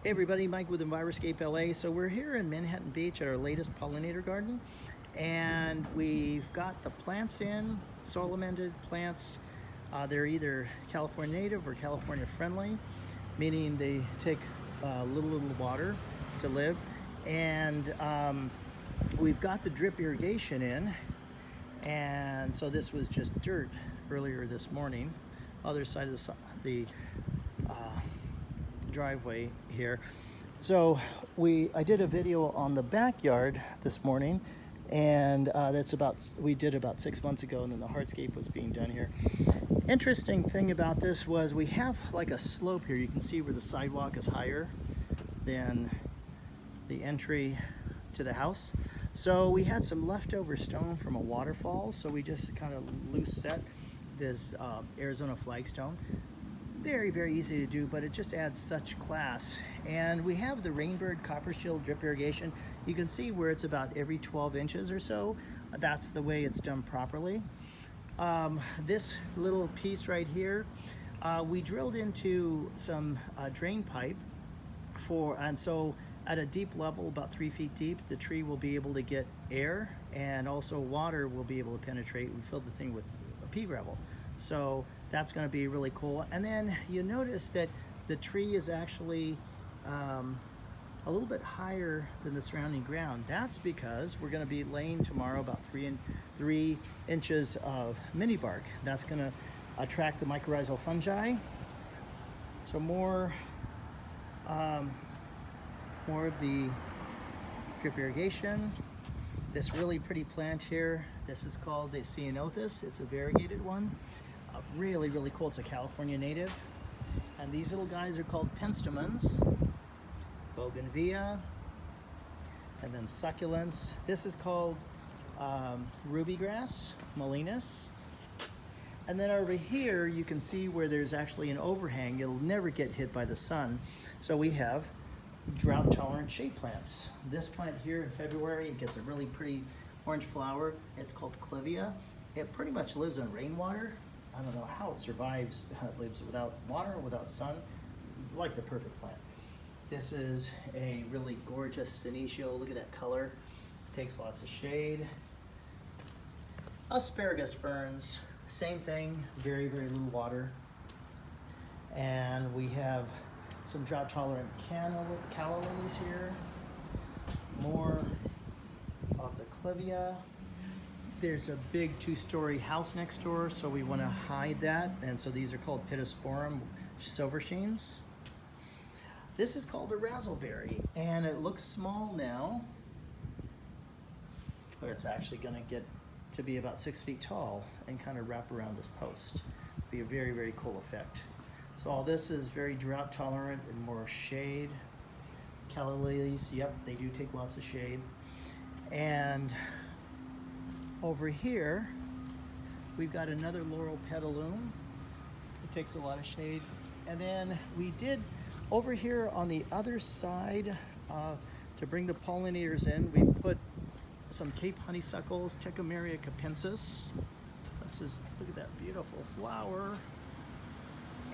Hey everybody, Mike with Enviroscape LA. So we're here in Manhattan Beach at our latest pollinator garden, and we've got the plants in, soil amended plants. They're either California native or California friendly, meaning they take little water to live. And we've got the drip irrigation in, and so this was just dirt earlier this morning. Other side of the driveway here. So I did a video on the backyard this morning, and we did about 6 months ago, and then the hardscape was being done here. Interesting thing about this was we have like a slope here. You can see where the sidewalk is higher than the entry to the house. So we had some leftover stone from a waterfall, so we just kind of loose set this Arizona flagstone. Very easy to do, but it just adds such class. And we have the Rainbird Copper Shield drip irrigation. You can see where it's about every 12 inches or so. That's the way it's done properly. This little piece right here, we drilled into some drain pipe and so at a deep level, about 3 feet deep, the tree will be able to get air, and also water will be able to penetrate. We filled the thing with pea gravel. So that's going to be really cool. And then you notice that the tree is actually a little bit higher than the surrounding ground. That's because we're going to be laying tomorrow about 3 inches of mini bark. That's going to attract the mycorrhizal fungi. So more of the drip irrigation. This really pretty plant here, this is called a Cenotis. It's a variegated one. Really cool. It's a California native. And these little guys are called penstemons, bougainvillea, and then succulents. This is called ruby grass, Malinus. And then over here, you can see where there's actually an overhang. It'll never get hit by the sun. So we have drought-tolerant shade plants. This plant here in February, it gets a really pretty orange flower. It's called Clivia. It pretty much lives on rainwater. I don't know how it survives. It lives without water, without sun. Like the perfect plant. This is a really gorgeous Senecio. Look at that color. Takes lots of shade. Asparagus Ferns, same thing. Very little water. And we have some drought-tolerant calla lilies here. More of the Clivia. There's a big 2-story house next door, so we want to hide that. And so these are called Pittosporum silver sheens. This is called a razzleberry, and it looks small now, but it's actually going to get to be about 6 feet tall and kind of wrap around this post. Be a very cool effect. So all this is very drought tolerant and more shade. Calla lilies, yep, they do take lots of shade. And over here, we've got another laurel petalum. It takes a lot of shade. And then we did, over here on the other side, to bring the pollinators in, we put some Cape honeysuckles, Techomeria capensis. Look at that beautiful flower.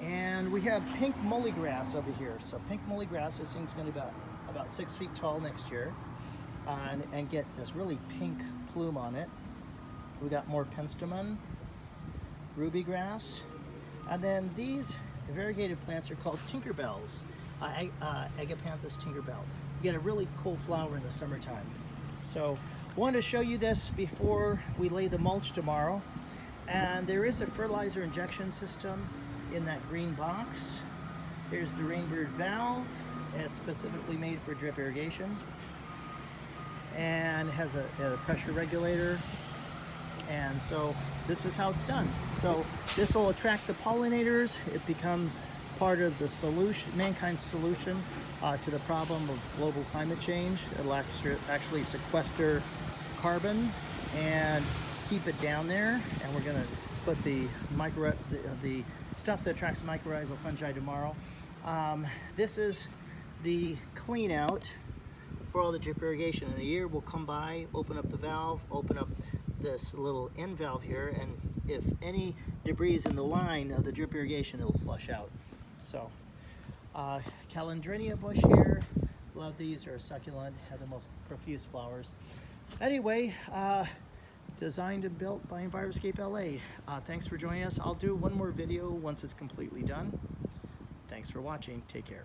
And we have pink mullygrass over here. So pink mullygrass, this thing's going to be about 6 feet tall next year, and get this really pink plume on it. We got more penstemon, ruby grass, and then these variegated plants are called tinkerbells, Agapanthus tinkerbell. You get a really cool flower in the summertime. So I wanted to show you this before we lay the mulch tomorrow. And there is a fertilizer injection system in that green box. Here's the Reindeer Valve. It's specifically made for drip irrigation, and has a pressure regulator. And so this is how it's done. So this will attract the pollinators. It becomes part of the solution, mankind's solution to the problem of global climate change. It'll actually sequester carbon and keep it down there. And we're gonna put the stuff that attracts mycorrhizal fungi tomorrow. This is the clean out for all the drip irrigation. In a year, we'll come by, open up the valve, open up this little end valve here, and if any debris is in the line of the drip irrigation, it'll flush out. So Calandrinia bush here. Love these, they're succulent, have the most profuse flowers. Anyway, designed and built by Enviroscape LA. Thanks for joining us. I'll do one more video once it's completely done. Thanks for watching. Take care.